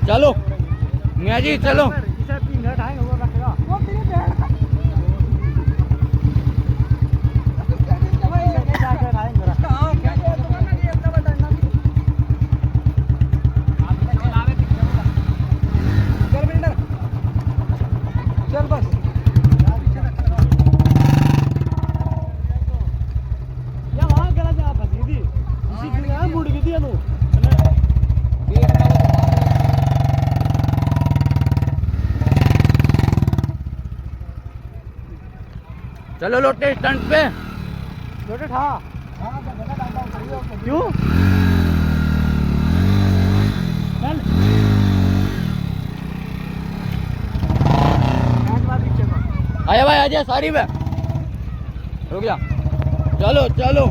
चलो मियाँ जी चलो। चल बस या वहां गला जा फंसी थी इसी की ना मुड़ गई थी अनु चलो लोटे स्टंट पे लोटे ठा क्यों चल आया भाई आजा सारी में रुक जा। चलो चलो